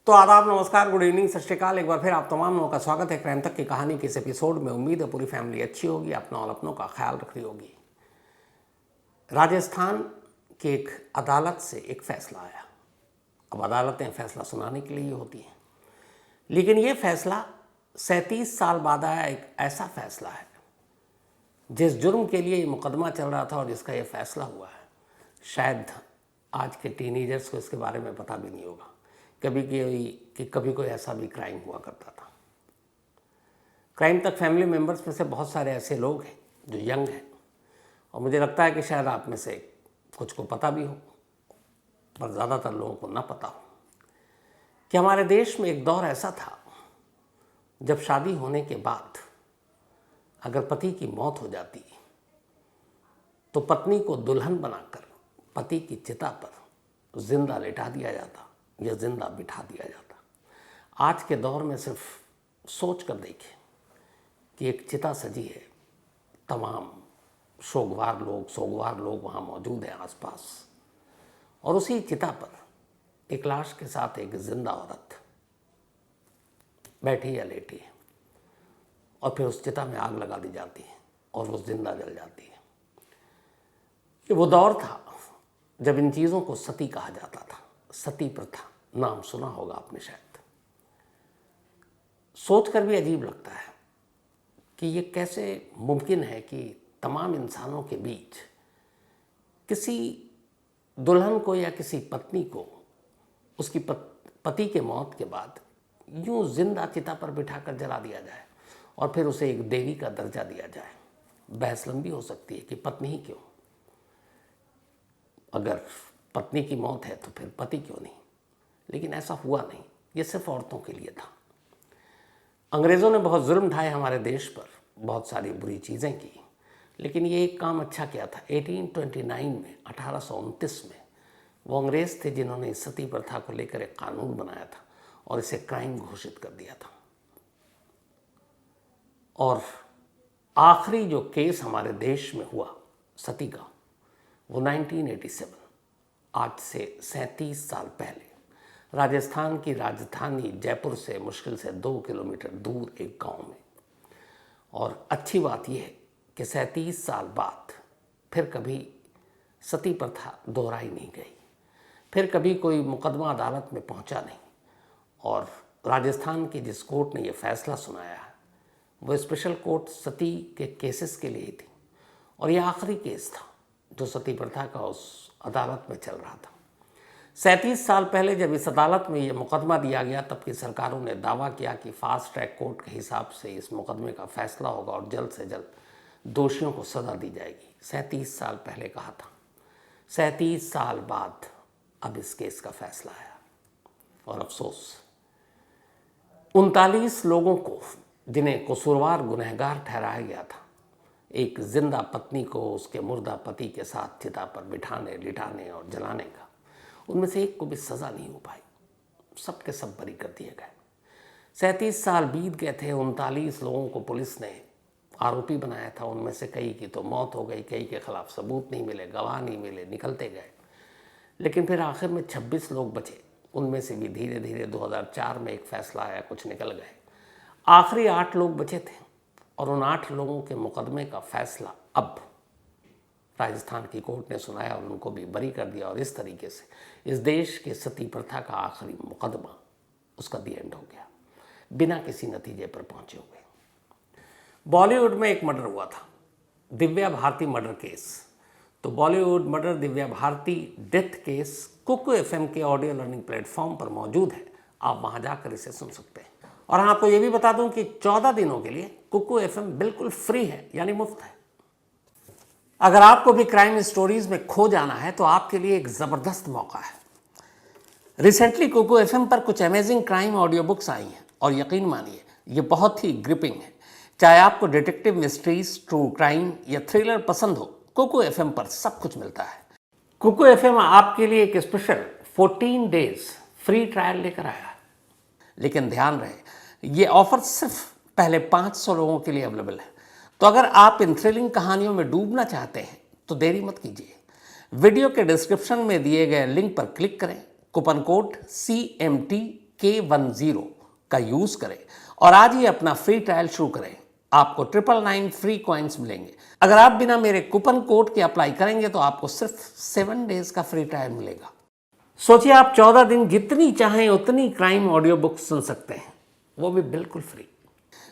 तो आदाब, नमस्कार, गुड इवनिंग, सत श्री अकाल। एक बार फिर आप तमाम लोगों का स्वागत है क्राइम तक की कहानी के इस एपिसोड में। उम्मीद है पूरी फैमिली अच्छी होगी, अपना और अपनों का ख्याल रख रही होगी। राजस्थान की एक अदालत से एक फैसला आया। अब अदालतें फैसला सुनाने के लिए होती हैं, लेकिन ये फैसला 37 साल बाद आया। एक ऐसा फैसला है जिस जुर्म के लिए ये मुकदमा चल रहा था और जिसका ये फैसला हुआ है, शायद आज के टीनेजर्स को इसके बारे में पता भी नहीं होगा कभी कोई ऐसा भी क्राइम हुआ करता था। क्राइम तक फैमिली मेंबर्स में से बहुत सारे ऐसे लोग हैं जो यंग हैं, और मुझे लगता है कि शायद आप में से कुछ को पता भी हो, पर ज़्यादातर लोगों को ना पता हो कि हमारे देश में एक दौर ऐसा था जब शादी होने के बाद अगर पति की मौत हो जाती तो पत्नी को दुल्हन बनाकर पति की चिता पर जिंदा लिटा दिया जाता या जिंदा बिठा दिया जाता। आज के दौर में सिर्फ सोच कर देखें कि एक चिता सजी है, तमाम सोगवार लोग वहाँ मौजूद हैं आसपास, और उसी चिता पर एक लाश के साथ एक जिंदा औरत बैठी या लेटी है, और फिर उस चिता में आग लगा दी जाती है और वो जिंदा जल जाती है। ये वो दौर था जब इन चीज़ों को सती कहा जाता था। सती प्रथा नाम सुना होगा आपने शायद। सोचकर भी अजीब लगता है कि ये कैसे मुमकिन है कि तमाम इंसानों के बीच किसी दुल्हन को या किसी पत्नी को उसकी पति के मौत के बाद यूं जिंदा चिता पर बिठाकर जला दिया जाए और फिर उसे एक देवी का दर्जा दिया जाए। बहस लंबी हो सकती है कि पत्नी ही क्यों, अगर पत्नी की मौत है तो फिर पति क्यों नहीं, लेकिन ऐसा हुआ नहीं। ये सिर्फ औरतों के लिए था। अंग्रेज़ों ने बहुत जुल्म ढाए हमारे देश पर, बहुत सारी बुरी चीज़ें की, लेकिन ये एक काम अच्छा किया था। 1829 में 1829 में वो अंग्रेज़ थे जिन्होंने इस सती प्रथा को लेकर एक कानून बनाया था और इसे क्राइम घोषित कर दिया था। और आखिरी जो केस हमारे देश में हुआ सती का, वो 1987, आज से 37 साल पहले राजस्थान की राजधानी जयपुर से मुश्किल से 2 किलोमीटर दूर एक गांव में। और अच्छी बात यह है कि 37 साल बाद फिर कभी सती प्रथा दोहराई नहीं गई, फिर कभी कोई मुकदमा अदालत में पहुंचा नहीं। और राजस्थान की जिस कोर्ट ने यह फैसला सुनाया है वो स्पेशल कोर्ट सती के केसेस के लिए ही थी, और यह आखिरी केस था जो सती प्रथा का उस अदालत में चल रहा था। 37 साल पहले जब इस अदालत में यह मुकदमा दिया गया, तब की सरकारों ने दावा किया कि फास्ट ट्रैक कोर्ट के हिसाब से इस मुकदमे का फैसला होगा और जल्द से जल्द दोषियों को सज़ा दी जाएगी। 37 साल पहले कहा था। 37 साल बाद अब इस केस का फैसला आया, और अफसोस 39 लोगों को, जिन्हें कसूरवार गुनहगार ठहराया गया था, एक जिंदा पत्नी को उसके मुर्दा पति के साथ चिता पर बिठाने, लिटाने और जलाने का, उनमें से एक को भी सज़ा नहीं हो पाई। सब के सब बरी कर दिए गए। 37 साल बीत गए थे। 39 लोगों को पुलिस ने आरोपी बनाया था। उनमें से कई की तो मौत हो गई, कई के खिलाफ सबूत नहीं मिले, गवाह नहीं मिले, निकलते गए। लेकिन फिर आखिर में 26 लोग बचे। उनमें से भी धीरे धीरे 2004 में एक फैसला आया, कुछ निकल गए। आखिरी 8 लोग बचे थे, और उन 8 लोगों के मुकदमे का फैसला अब राजस्थान की कोर्ट ने सुनाया और उनको भी बरी कर दिया। और इस तरीके से इस देश के सती प्रथा का आखिरी मुकदमा, उसका दी एंड हो गया, बिना किसी नतीजे पर पहुंचे हुए। बॉलीवुड में एक मर्डर हुआ था, दिव्या भारती मर्डर केस। तो Bollywood murder Divya Bharti death case Kuku FM के ऑडियो लर्निंग प्लेटफॉर्म पर मौजूद है। आप वहां जाकर इसे सुन सकते हैं। और हाँ, आपको ये भी बता दूं कि 14 दिनों के लिए कुकू FM बिल्कुल फ्री है, यानी मुफ्त है। अगर आपको भी क्राइम स्टोरीज में खो जाना है तो आपके लिए एक ज़बरदस्त मौका है। रिसेंटली कुकू FM पर कुछ amazing crime audio books I हैं, और यकीन मानिए ये बहुत ही ग्रिपिंग है। चाहे आपको डिटेक्टिव मिस्ट्रीज, ट्रू क्राइम या थ्रिलर पसंद हो, कुकू FM पर सब कुछ मिलता है। कुकू FM आपके लिए एक स्पेशल 14 डेज फ्री ट्रायल लेकर आया है। लेकिन ध्यान रहे, ये ऑफर सिर्फ पहले 500 लोगों के लिए अवेलेबल है। तो अगर आप इन थ्रिलिंग कहानियों में डूबना चाहते हैं तो देरी मत कीजिए। वीडियो के डिस्क्रिप्शन में दिए गए लिंक पर क्लिक करें, कूपन कोड CMT K10 का यूज़ करें और आज ही अपना फ्री ट्रायल शुरू करें। आपको 999 फ्री कॉइन्स मिलेंगे। अगर आप बिना मेरे कूपन कोड के अप्लाई करेंगे तो आपको सिर्फ 7 डेज का फ्री ट्रायल मिलेगा। सोचिए, आप 14 दिन जितनी चाहें उतनी क्राइम ऑडियो बुक सुन सकते हैं, वो भी बिल्कुल फ्री।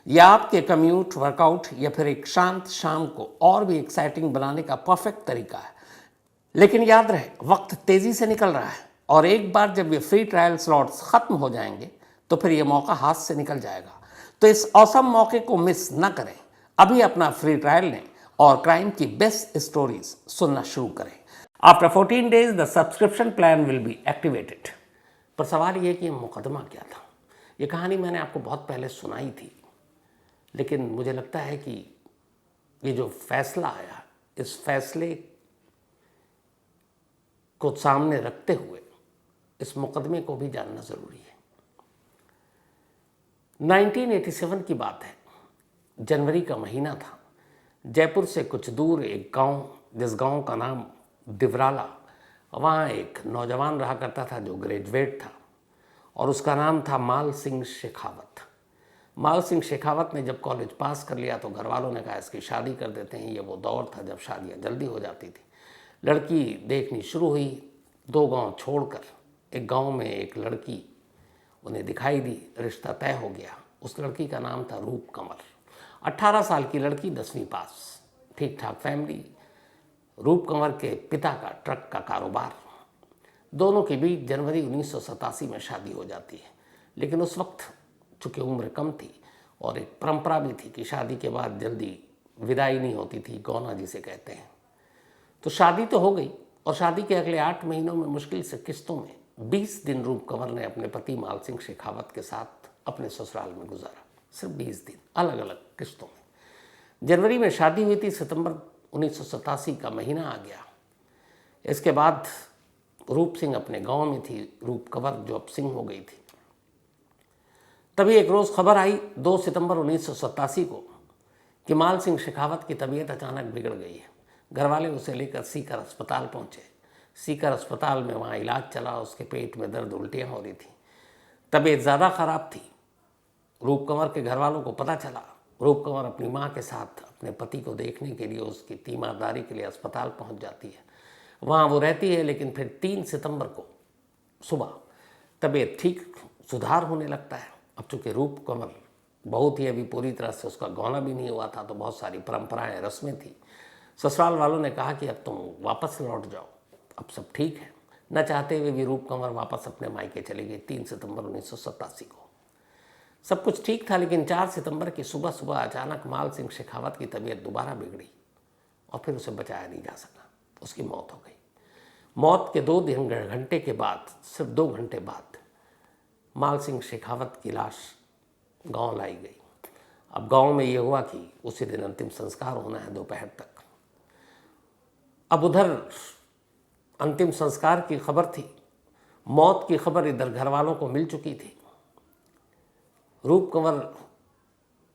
यह आपके कम्यूट, वर्कआउट या फिर एक शांत शाम को और भी एक्साइटिंग बनाने का परफेक्ट तरीका है। लेकिन याद रहे, वक्त तेजी से निकल रहा है और एक बार जब ये फ्री ट्रायल स्लॉट्स खत्म हो जाएंगे तो फिर ये मौका हाथ से निकल जाएगा। तो इस औसम मौके को मिस न करें। अभी अपना फ्री ट्रायल लें और क्राइम की बेस्ट स्टोरीज सुनना शुरू करें। After 14 days the subscription plan will be activated. पर सवाल ये कि मुकदमा क्या था। ये कहानी मैंने आपको बहुत पहले सुनाई थी, लेकिन मुझे लगता है कि ये जो फैसला आया, इस फैसले को सामने रखते हुए इस मुकदमे को भी जानना ज़रूरी है। 1987 की बात है। जनवरी का महीना था। जयपुर से कुछ दूर एक गांव, जिस गांव का नाम दिवराला, वहाँ एक नौजवान रहा करता था जो ग्रेजुएट था और उसका नाम था माल सिंह शेखावत। माल सिंह शेखावत ने जब कॉलेज पास कर लिया तो घर वालों ने कहा इसकी शादी कर देते हैं। ये वो दौर था जब शादियाँ जल्दी हो जाती थी। लड़की देखनी शुरू हुई। 2 गांव छोड़कर एक गांव में एक लड़की उन्हें दिखाई दी। रिश्ता तय हो गया। उस लड़की का नाम था रूप कंवर। 18 साल की लड़की, 10वीं पास, ठीक ठाक फैमिली। रूप कंवर के पिता का ट्रक का कारोबार। दोनों के बीच जनवरी 1987 में शादी हो जाती है। लेकिन उस वक्त चूँकि उम्र कम थी और एक परंपरा भी थी कि शादी के बाद जल्दी विदाई नहीं होती थी, गौना जिसे कहते हैं। तो शादी तो हो गई और शादी के अगले 8 महीनों में मुश्किल से किस्तों में 20 दिन रूप कंवर ने अपने पति माल सिंह शेखावत के साथ अपने ससुराल में गुजारा। सिर्फ 20 दिन, अलग अलग किस्तों में। जनवरी में शादी हुई थी, सितंबर 1987 का महीना आ गया। इसके बाद रूप सिंह अपने गांव में थी। रूप कंवर जो अब सिंह हो गई थी। तभी एक रोज़ खबर आई 2 सितंबर 1987 को कि माल सिंह शेखावत की तबीयत अचानक बिगड़ गई है। घर वाले उसे लेकर सीकर अस्पताल पहुँचे। सीकर अस्पताल में वहाँ इलाज चला। उसके पेट में दर्द, उल्टियाँ हो रही थी। तबीयत ज़्यादा ख़राब थी। रूप कंवर के घर वालों को पता चला। रूप कंवर अपनी माँ के साथ अपने पति को देखने के लिए उसकी तीमारदारी के लिए अस्पताल पहुँच जाती है। वहाँ वो रहती है, लेकिन फिर 3 सितंबर को सुबह तबीयत ठीक, सुधार होने लगता है। अब चूँकि रूप कंवर बहुत ही अभी पूरी तरह से उसका गौना भी नहीं हुआ था, तो बहुत सारी परंपराएं, रस्में थी। ससुराल वालों ने कहा कि अब तुम वापस लौट जाओ, अब सब ठीक है। न चाहते हुए भी रूप कंवर वापस अपने मायके चली गई 3 सितंबर 1987 को। सब कुछ ठीक था, लेकिन 4 सितंबर की सुबह सुबह अचानक माल सिंह शेखावत की तबीयत दोबारा बिगड़ी और फिर उसे बचाया नहीं जा सका। उसकी मौत हो गई। मौत के 2 घंटे के बाद, सिर्फ 2 घंटे बाद, माल सिंह शेखावत की लाश गांव लाई गई। अब गांव में ये हुआ कि उसी दिन अंतिम संस्कार होना है दोपहर तक। अब उधर अंतिम संस्कार की खबर थी, मौत की खबर इधर घर वालों को मिल चुकी थी। रूप कंवर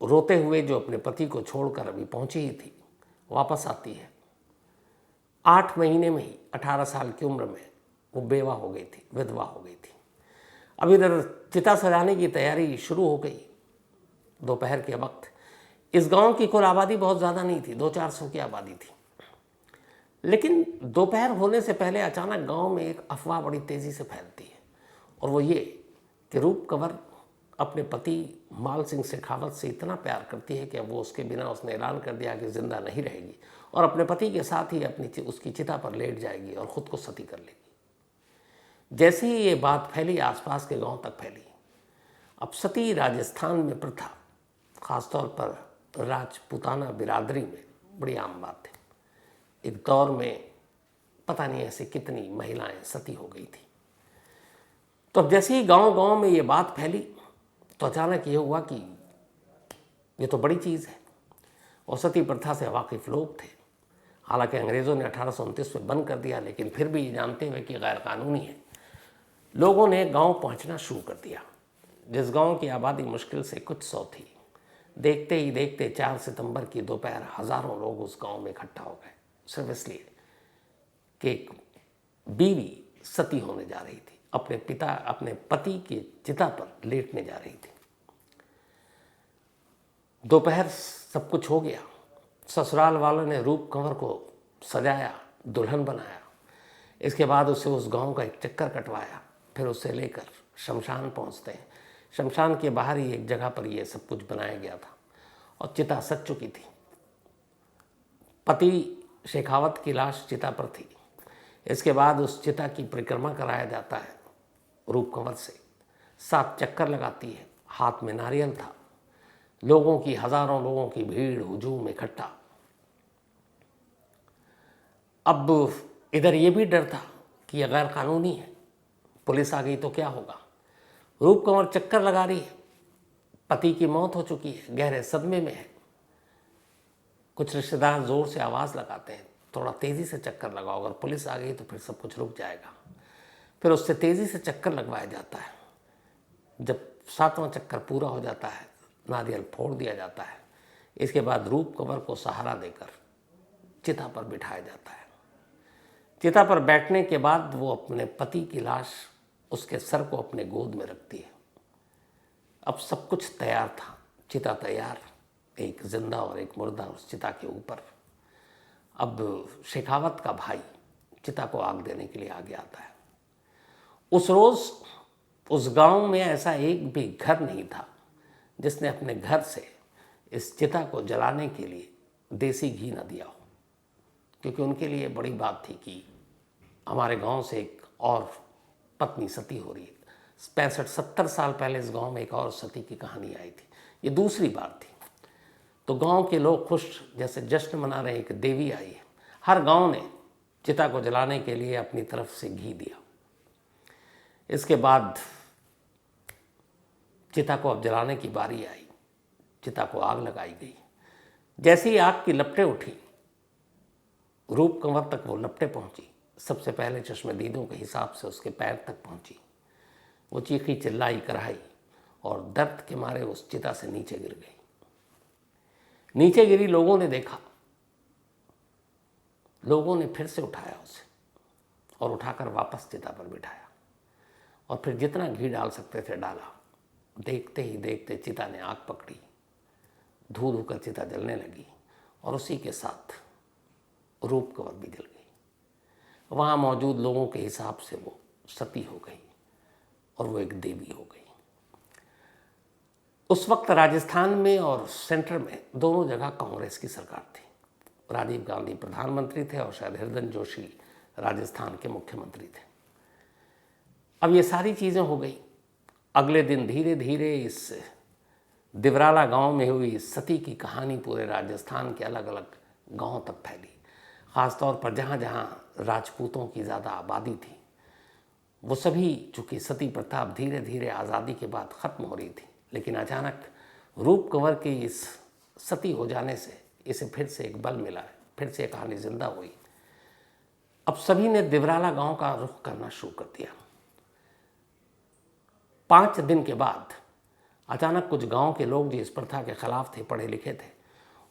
रोते हुए, जो अपने पति को छोड़कर अभी पहुंची ही थी, वापस आती है। 8 महीने में ही 18 साल की उम्र में वो बेवा हो गई थी, विधवा हो गई थी। अब इधर चिता सजाने की तैयारी शुरू हो गई दोपहर के वक्त। इस गांव की कुल आबादी बहुत ज़्यादा नहीं थी, 200-400 की आबादी थी। लेकिन दोपहर होने से पहले अचानक गांव में एक अफवाह बड़ी तेज़ी से फैलती है, और वो ये कि रूप कंवर अपने पति माल सिंह शेखावत से इतना प्यार करती है कि अब वो उसके बिना, उसने ऐलान कर दिया कि ज़िंदा नहीं रहेगी और अपने पति के साथ ही उसकी चिता पर लेट जाएगी और ख़ुद को सती कर लेगी। जैसे ही ये बात फैली, आसपास के गांव तक फैली। अब सती राजस्थान में प्रथा, ख़ासतौर पर राजपूताना बिरादरी में बड़ी आम बात है। एक दौर में पता नहीं ऐसी कितनी महिलाएं सती हो गई थी। तो अब जैसे ही गांव-गांव में ये बात फैली तो अचानक ये हुआ कि ये तो बड़ी चीज़ है, और सती प्रथा से वाकिफ़ लोग थे। हालांकि अंग्रेज़ों ने 1829 में बंद कर दिया, लेकिन फिर भी ये जानते हुए कि गैर कानूनी है, लोगों ने गांव पहुंचना शुरू कर दिया। जिस गांव की आबादी मुश्किल से कुछ 100 थी, देखते ही देखते 4 सितंबर की दोपहर हज़ारों लोग उस गांव में इकट्ठा हो गए, सिर्फ इसलिए कि एक बीवी सती होने जा रही थी। अपने पति की चिता पर लेटने जा रही थी। दोपहर सब कुछ हो गया। ससुराल वालों ने रूप कंवर को सजाया, दुल्हन बनाया। इसके बाद उसे उस गांव का एक चक्कर कटवाया, फिर उसे लेकर शमशान पहुंचते हैं। शमशान के बाहर ही एक जगह पर यह सब कुछ बनाया गया था और चिता सज चुकी थी। पति शेखावत की लाश चिता पर थी। इसके बाद उस चिता की परिक्रमा कराया जाता है रूप कंवर से। 7 चक्कर लगाती है, हाथ में नारियल था। लोगों की, हजारों लोगों की भीड़, हुजूम इकट्ठा। अब इधर ये भी डर था कि यह गैर कानूनी है, पुलिस आ गई तो क्या होगा। रूप कंवर चक्कर लगा रही है, पति की मौत हो चुकी है, गहरे सदमे में है। कुछ रिश्तेदार जोर से आवाज़ लगाते हैं, थोड़ा तेज़ी से चक्कर लगाओ, अगर पुलिस आ गई तो फिर सब कुछ रुक जाएगा। फिर उससे तेज़ी से चक्कर लगवाया जाता है। जब 7वां चक्कर पूरा हो जाता है, नारियल फोड़ दिया जाता है। इसके बाद रूप कंवर को सहारा देकर चिता पर बिठाया जाता है। चिता पर बैठने के बाद वो अपने पति की लाश, उसके सर को अपने गोद में रखती है। अब सब कुछ तैयार था, चिता तैयार, एक जिंदा और एक मुर्दा उस चिता के ऊपर। अब शेखावत का भाई चिता को आग देने के लिए आगे आता है। उस रोज़ उस गांव में ऐसा एक भी घर नहीं था जिसने अपने घर से इस चिता को जलाने के लिए देसी घी न दिया हो, क्योंकि उनके लिए बड़ी बात थी कि हमारे गांव से एक और पत्नी सती हो रही है। 65-70 साल पहले इस गांव में एक और सती की कहानी आई थी, ये दूसरी बार थी। तो गांव के लोग खुश, जैसे जश्न मना रहे हैं कि देवी आई है। हर गांव ने चिता को जलाने के लिए अपनी तरफ से घी दिया। इसके बाद चिता को अब जलाने की बारी आई। चिता को आग लगाई गई। जैसे ही आग की लपटें उठी, रूप कंवर तक वो लपटें पहुंची। सबसे पहले चश्मदीदों के हिसाब से उसके पैर तक पहुंची। वो चीखी चिल्लाई कराई और दर्द के मारे उस चिता से नीचे गिर गई। नीचे गिरी, लोगों ने देखा। लोगों ने फिर से उठाया उसे और उठाकर वापस चिता पर बिठाया और फिर जितना घी डाल सकते थे डाला। देखते ही देखते चिता ने आग पकड़ी, धू धू कर चिता जलने लगी और उसी के साथ रूप कंवर भी जल गई। वहाँ मौजूद लोगों के हिसाब से वो सती हो गई और वो एक देवी हो गई। उस वक्त राजस्थान में और सेंटर में दोनों जगह कांग्रेस की सरकार थी। राजीव गांधी प्रधानमंत्री थे और शायद हृदय जोशी राजस्थान के मुख्यमंत्री थे। अब ये सारी चीज़ें हो गई। अगले दिन धीरे धीरे इस दिवराला गांव में हुई सती की कहानी पूरे राजस्थान के अलग अलग गांवों तक फैली। ख़ासतौर पर जहाँ जहाँ राजपूतों की ज़्यादा आबादी थी, वो सभी, चूँकि सती प्रथा धीरे धीरे आज़ादी के बाद ख़त्म हो रही थी, लेकिन अचानक रूप कंवर के इस सती हो जाने से इसे फिर से एक बल मिला, फिर से एक कहानी जिंदा हुई। अब सभी ने दिवराला गांव का रुख करना शुरू कर दिया। 5 दिन के बाद अचानक कुछ गांव के लोग जो इस प्रथा के खिलाफ थे, पढ़े लिखे थे,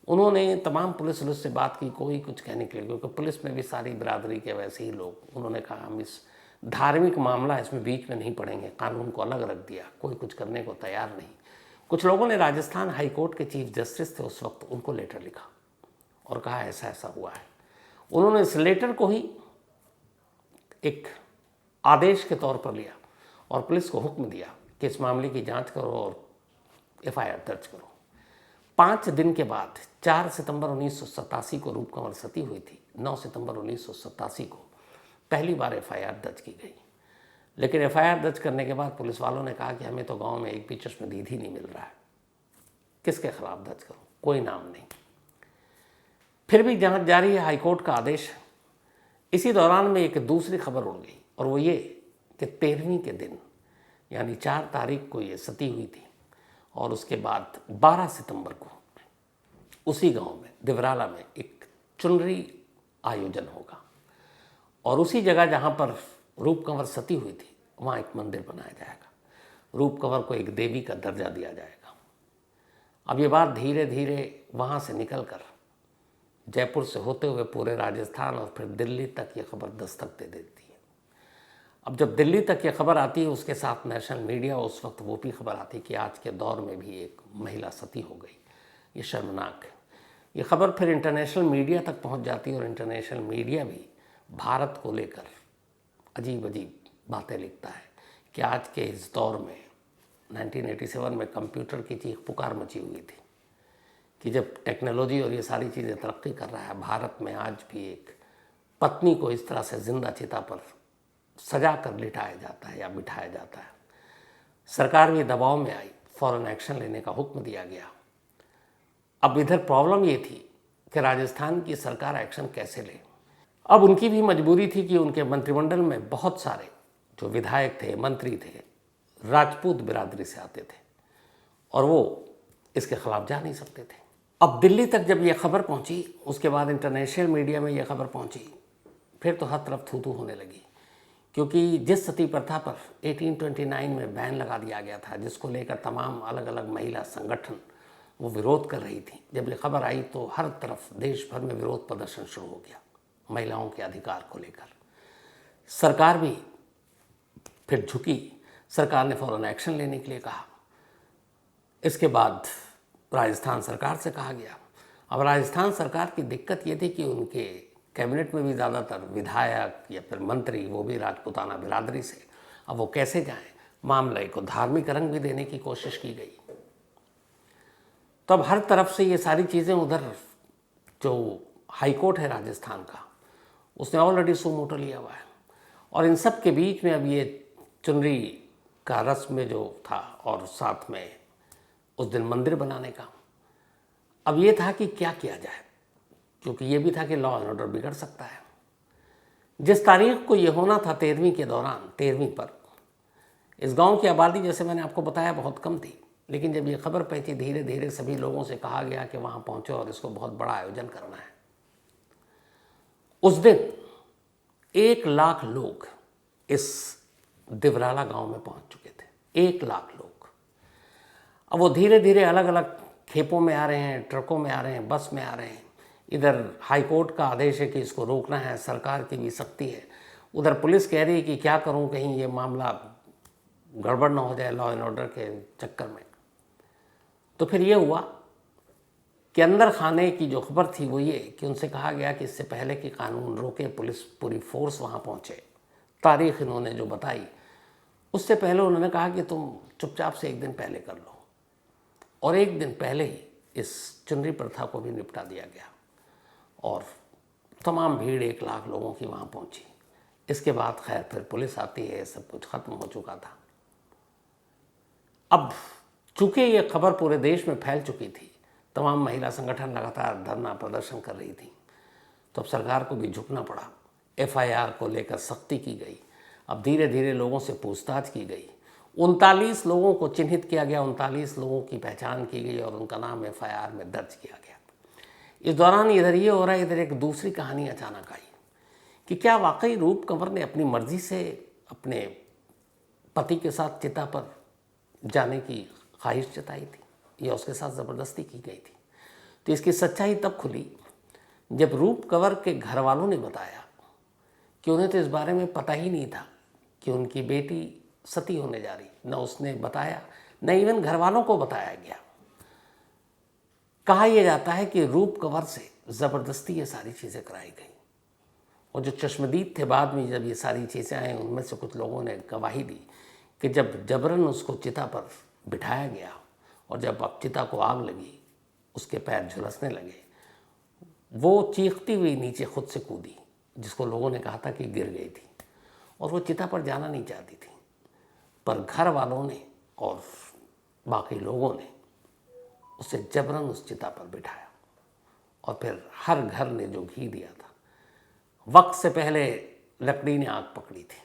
उन्होंने तमाम पुलिस से बात की। कोई कुछ कहने के लिए, क्योंकि पुलिस में भी सारी बिरादरी के वैसे ही लोग, उन्होंने कहा हम इस धार्मिक मामला इसमें बीच में नहीं पड़ेंगे, कानून को अलग रख दिया। कोई कुछ करने को तैयार नहीं। कुछ लोगों ने राजस्थान हाई कोर्ट के चीफ जस्टिस थे उस वक्त, उनको लेटर लिखा और कहा ऐसा ऐसा हुआ है। उन्होंने इस लेटर को ही एक आदेश के तौर पर लिया और पुलिस को हुक्म दिया कि इस मामले की जांच करो और FIR दर्ज करो। 5 दिन के बाद 4 सितंबर 1987 को रूप कंवर सती हुई थी। 9 सितंबर 1987 को पहली बार FIR दर्ज की गई। लेकिन FIR दर्ज करने के बाद पुलिस वालों ने कहा कि हमें तो गांव में एक भी चश्मदीद ही नहीं मिल रहा है, किसके खिलाफ दर्ज करूं, कोई नाम नहीं। फिर भी जांच जारी है, हाईकोर्ट का आदेश है। इसी दौरान में एक दूसरी खबर उड़ गई और वो ये कि 13वीं के दिन यानी 4 तारीख को ये सती हुई थी और उसके बाद 12 सितंबर को उसी गांव में दिवराला में एक चुनरी आयोजन होगा और उसी जगह जहां पर रूप कंवर सती हुई थी वहाँ एक मंदिर बनाया जाएगा। रूप कंवर को एक देवी का दर्जा दिया जाएगा। अब ये बात धीरे धीरे वहाँ से निकलकर जयपुर से होते हुए पूरे राजस्थान और फिर दिल्ली तक ये खबर दस्तक दे देती है। अब जब दिल्ली तक ये खबर आती है, उसके साथ नेशनल मीडिया उस वक्त वो भी खबर आती है कि आज के दौर में भी एक महिला सती हो गई। ये शर्मनाक है। ये खबर फिर इंटरनेशनल मीडिया तक पहुंच जाती है और इंटरनेशनल मीडिया भी भारत को लेकर अजीब अजीब बातें लिखता है कि आज के इस दौर में 1987 में कंप्यूटर की चीख पुकार मची हुई थी कि जब टेक्नोलॉजी और ये सारी चीज़ें तरक्की कर रहा है, भारत में आज भी एक पत्नी को इस तरह से जिंदा चिता पर सजा कर लिटाया जाता है या बिठाया जाता है। सरकार भी दबाव में आई, फौरन एक्शन लेने का हुक्म दिया गया। अब इधर प्रॉब्लम ये थी कि राजस्थान की सरकार एक्शन कैसे ले। अब उनकी भी मजबूरी थी कि उनके मंत्रिमंडल में बहुत सारे जो विधायक थे, मंत्री थे, राजपूत बिरादरी से आते थे और वो इसके खिलाफ जा नहीं सकते थे। अब दिल्ली तक जब ये खबर पहुंची, उसके बाद इंटरनेशनल मीडिया में ये खबर पहुंची, फिर तो हर तरफ थू थू होने लगी, क्योंकि जिस सती प्रथा पर 1829 में बैन लगा दिया गया था, जिसको लेकर तमाम अलग अलग महिला संगठन वो विरोध कर रही थी, जब ये खबर आई तो हर तरफ देश भर में विरोध प्रदर्शन शुरू हो गया महिलाओं के अधिकार को लेकर। सरकार भी फिर झुकी, सरकार ने फौरन एक्शन लेने के लिए कहा। इसके बाद राजस्थान सरकार से कहा गया। अब राजस्थान सरकार की दिक्कत ये थी कि उनके कैबिनेट में भी ज़्यादातर विधायक या फिर मंत्री वो भी राजपूताना बिरादरी से। अब वो कैसे जाएं? मामले को धार्मिक रंग भी देने की कोशिश की गई। तो अब हर तरफ से ये सारी चीज़ें, उधर जो हाईकोर्ट है राजस्थान का, उसने ऑलरेडी सू मोटो लिया हुआ है और इन सब के बीच में अब ये चुनरी का रस्म में जो था और साथ में उस दिन मंदिर बनाने का, अब ये था कि क्या किया जाए, क्योंकि ये भी था कि लॉ एंड ऑर्डर बिगड़ सकता है। जिस तारीख को ये होना था 13वीं के दौरान, 13वीं पर इस गांव की आबादी, जैसे मैंने आपको बताया, बहुत कम थी, लेकिन जब ये खबर पहुंची, धीरे धीरे सभी लोगों से कहा गया कि वहाँ पहुँचो और इसको बहुत बड़ा आयोजन करना है। उस दिन 1 लाख लोग इस दिवराला गांव में पहुंच चुके थे, 1 लाख लोग। अब वो धीरे धीरे अलग अलग खेपों में आ रहे हैं, ट्रकों में आ रहे हैं, बस में आ रहे हैं। इधर हाई कोर्ट का आदेश है कि इसको रोकना है, सरकार की भी सख्ती है। उधर पुलिस कह रही है कि क्या करूं, कहीं ये मामला गड़बड़ ना हो जाए लॉ एंड ऑर्डर के चक्कर में। तो फिर ये हुआ कि अंदर खाने की जो खबर थी वो ये कि उनसे कहा गया कि इससे पहले कि कानून रोके, पुलिस पूरी फोर्स वहाँ पहुँचे। तारीख इन्होंने जो बताई, उससे पहले उन्होंने कहा कि तुम चुपचाप से 1 दिन पहले कर लो, और 1 दिन पहले ही इस चुनरी प्रथा को भी निपटा दिया गया और तमाम भीड़ 1 लाख लोगों की वहाँ पहुँची। इसके बाद खैर फिर पुलिस आती है, सब कुछ खत्म हो चुका था। अब चूँकि ये खबर पूरे देश में फैल चुकी थी, तमाम महिला संगठन लगातार धरना प्रदर्शन कर रही थी, तो अब सरकार को भी झुकना पड़ा। FIR को लेकर सख्ती की गई। अब धीरे धीरे लोगों से पूछताछ की गई। 39 लोगों को चिन्हित किया गया, 39 लोगों की पहचान की गई और उनका नाम FIR में दर्ज किया गया। इस दौरान इधर ये हो रहा है, इधर एक दूसरी कहानी अचानक आई कि क्या वाकई रूप कंवर ने अपनी मर्जी से अपने पति के साथ चिता पर जाने की ख्वाहिश जताई थी या उसके साथ ज़बरदस्ती की गई थी। तो इसकी सच्चाई तब खुली जब रूप कंवर के घर वालों ने बताया कि उन्हें तो इस बारे में पता ही नहीं था कि उनकी बेटी सती होने जा रही। न उसने बताया, न इवन घर वालों को बताया गया। कहा यह जाता है कि रूप कंवर से ज़बरदस्ती ये सारी चीज़ें कराई गई और जो चश्मदीद थे, बाद में जब ये सारी चीज़ें आई, उनमें से कुछ लोगों ने गवाही दी कि जब जबरन उसको चिता पर बिठाया गया और जब अब चिता को आग लगी, उसके पैर झुलसने लगे, वो चीखती हुई नीचे खुद से कूदी, जिसको लोगों ने कहा था कि गिर गई थी और वो चिता पर जाना नहीं चाहती थी। पर घर वालों ने और बाकी लोगों ने उसे जबरन उस चिता पर बिठाया और फिर हर घर ने जो घी दिया था, वक्त से पहले लकड़ी ने आग पकड़ी थी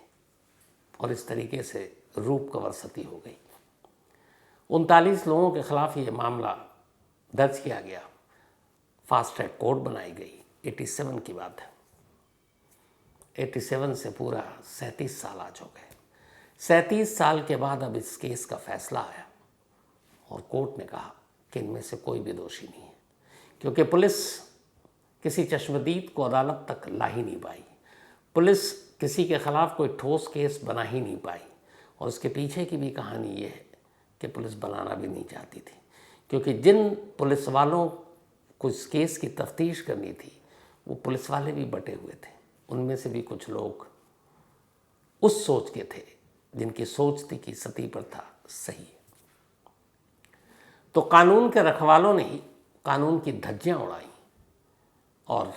और इस तरीके से रूप कंवर सती हो गई। 39 लोगों के खिलाफ ये मामला दर्ज किया गया। फास्ट ट्रैक कोर्ट बनाई गई। 87 की बात है। 87 से पूरा 37 साल आज हो गए। 37 साल के बाद अब इस केस का फैसला आया और कोर्ट ने कहा कि इनमें से कोई भी दोषी नहीं है, क्योंकि पुलिस किसी चश्मदीद को अदालत तक ला ही नहीं पाई। पुलिस किसी के खिलाफ कोई ठोस केस बना ही नहीं पाई। और उसके पीछे की भी कहानी ये है कि पुलिस बनाना भी नहीं चाहती थी, क्योंकि जिन पुलिस वालों को इस केस की तफ्तीश करनी थी वो पुलिस वाले भी बटे हुए थे। उनमें से भी कुछ लोग उस सोच के थे जिनकी सोच थी कि सती प्रथा सही है। तो कानून के रखवालों ने ही कानून की धज्जियां उड़ाई और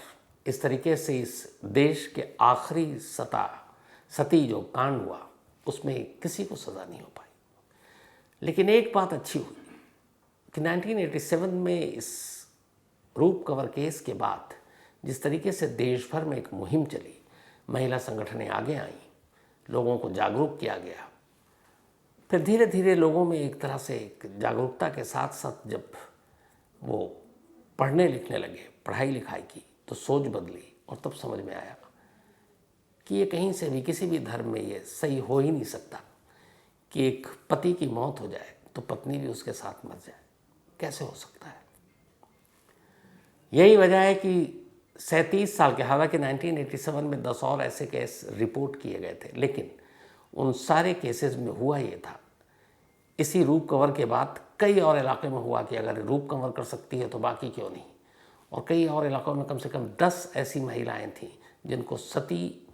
इस तरीके से इस देश के आखिरी सती जो कांड हुआ उसमें किसी को सज़ा नहीं हो पाई। लेकिन एक बात अच्छी हुई कि 1987 में इस रूप कवर केस के बाद जिस तरीके से देश भर में एक मुहिम चली, महिला संगठनें आगे आईं, लोगों को जागरूक किया गया, फिर धीरे धीरे लोगों में एक तरह से एक जागरूकता के साथ साथ जब वो पढ़ने लिखने लगे, पढ़ाई लिखाई की, तो सोच बदली और तब समझ में आया कि ये कहीं से भी किसी भी धर्म में ये सही हो ही नहीं सकता कि एक पति की मौत हो जाए तो पत्नी भी उसके साथ मर जाए। कैसे हो सकता है? यही वजह है कि 37 साल के, हालांकि 1987 में 10 और ऐसे केस रिपोर्ट किए गए थे, लेकिन उन सारे केसेस में हुआ ये था, इसी रूप कवर के बाद कई और इलाके में हुआ कि अगर रूप कवर कर सकती है तो बाकी क्यों नहीं। और कई और इलाकों में कम से कम 10 ऐसी महिलाएं थीं जिनको सती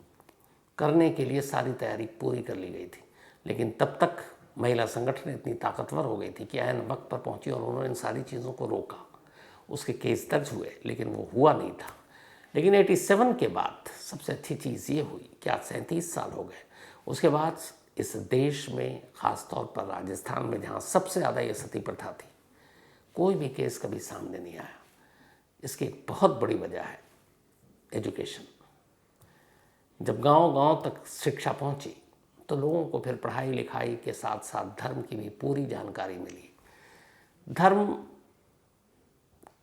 करने के लिए सारी तैयारी पूरी कर ली गई थी, लेकिन तब तक महिला संगठन इतनी ताकतवर हो गई थी कि ऐन वक्त पर पहुंची और उन्होंने इन सारी चीज़ों को रोका। उसके केस दर्ज हुए लेकिन वो हुआ नहीं था। लेकिन 87 के बाद सबसे अच्छी चीज़ ये हुई कि आज 37 साल हो गए, उसके बाद इस देश में, ख़ास तौर पर राजस्थान में जहाँ सबसे ज़्यादा ये सती प्रथा थी, कोई भी केस कभी सामने नहीं आया। इसकी एक बहुत बड़ी वजह है एजुकेशन। जब गांव-गांव तक शिक्षा पहुंची तो लोगों को फिर पढ़ाई लिखाई के साथ साथ धर्म की भी पूरी जानकारी मिली। धर्म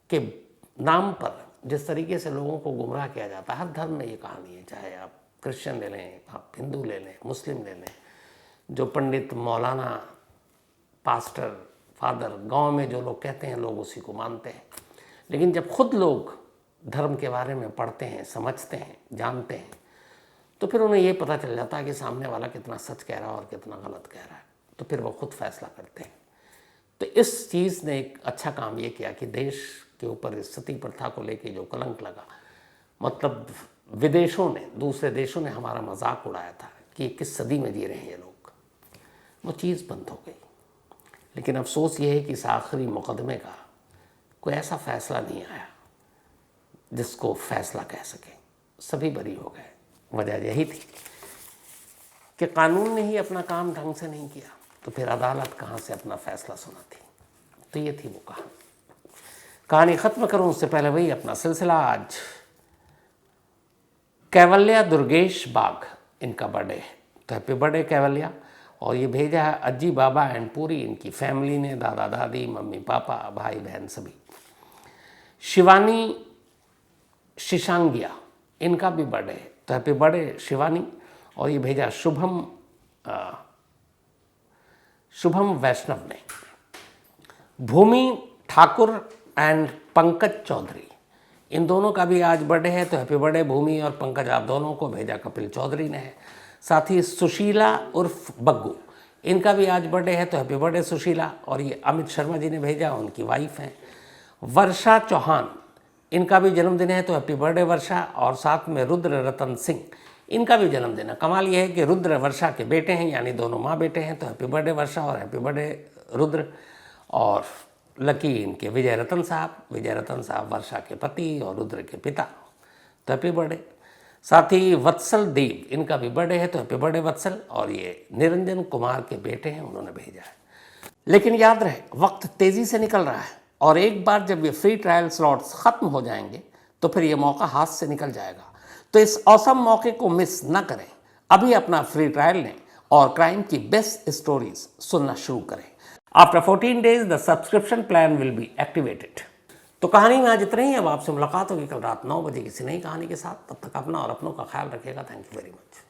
के नाम पर जिस तरीके से लोगों को गुमराह किया जाता है, हर धर्म में ये कहानी है, चाहे आप क्रिश्चियन ले लें, आप हिंदू ले लें, मुस्लिम ले लें, जो पंडित, मौलाना, पास्टर, फादर, गांव में जो लोग कहते हैं लोग उसी को मानते हैं। लेकिन जब खुद लोग धर्म के बारे में पढ़ते हैं, समझते हैं, जानते हैं, तो फिर उन्हें ये पता चल जाता है कि सामने वाला कितना सच कह रहा है और कितना गलत कह रहा है, तो फिर वो खुद फैसला करते हैं। तो इस चीज़ ने एक अच्छा काम ये किया कि देश के ऊपर इस सती प्रथा को लेके जो कलंक लगा, मतलब विदेशों ने, दूसरे देशों ने हमारा मजाक उड़ाया था कि किस सदी में जी रहे हैं ये लोग, वो चीज़ बंद हो गई। लेकिन अफसोस ये है कि इस आखिरी मुकदमे का कोई ऐसा फैसला नहीं आया जिसको फैसला कह सके, सभी बरी हो गए। वजह यही थी कि कानून ने ही अपना काम ढंग से नहीं किया, तो फिर अदालत कहाँ से अपना फैसला सुनाती। तो ये थी वो कहानी ख़त्म करूँ उससे पहले वही अपना सिलसिला। आज कैवल्या दुर्गेश बाग, इनका बर्थडे है, तो हैप्पी बर्थडे कैवल्या। और ये भेजा है अज्जी बाबा एंड पूरी इनकी फैमिली ने, दादा दादी, मम्मी पापा, भाई बहन सभी। शिवानी शिशांगिया, इनका भी बर्थडे है, तो हैप्पी बर्थडे शिवानी। और ये भेजा शुभम वैष्णव ने। भूमि ठाकुर एंड पंकज चौधरी, इन दोनों का भी आज बर्थडे है, तो हैप्पी बर्थडे भूमि और पंकज, आप दोनों को भेजा कपिल चौधरी ने है। साथ ही सुशीला उर्फ बग्गू, इनका भी आज बर्थडे है, तो हैप्पी बर्थडे सुशीला। और ये अमित शर्मा जी ने भेजा, उनकी वाइफ हैं। वर्षा चौहान, इनका भी जन्मदिन है, तो हैप्पी बर्थडे वर्षा। और साथ में रुद्र रतन सिंह, इनका भी जन्मदिन है। कमाल ये है कि रुद्र वर्षा के बेटे हैं, यानी दोनों माँ बेटे हैं, तो हैप्पी बर्थडे वर्षा और हैप्पी बर्थडे रुद्र। और लकी इनके विजय रतन साहब वर्षा के पति और रुद्र के पिता, तो हैप्पी बर्थडे। साथ ही वत्सल देव, इनका भी बर्थडे है, तो हैप्पी बर्थडे वत्सल। और ये निरंजन कुमार के बेटे हैं, उन्होंने भेजा है। लेकिन याद रहे, वक्त तेज़ी से निकल रहा है और एक बार जब ये फ्री ट्रायल स्लॉट्स ख़त्म हो जाएंगे तो फिर ये मौका हाथ से निकल जाएगा। तो इस औसम मौके को मिस न करें, अभी अपना फ्री ट्रायल लें और क्राइम की बेस्ट स्टोरीज सुनना शुरू करें। After 14 days the subscription plan will be activated. तो कहानी में आज इतना ही। अब आपसे मुलाकात होगी कल रात 9 बजे किसी नई कहानी के साथ। तब तक अपना और अपनों का ख्याल रखिएगा। Thank you very much.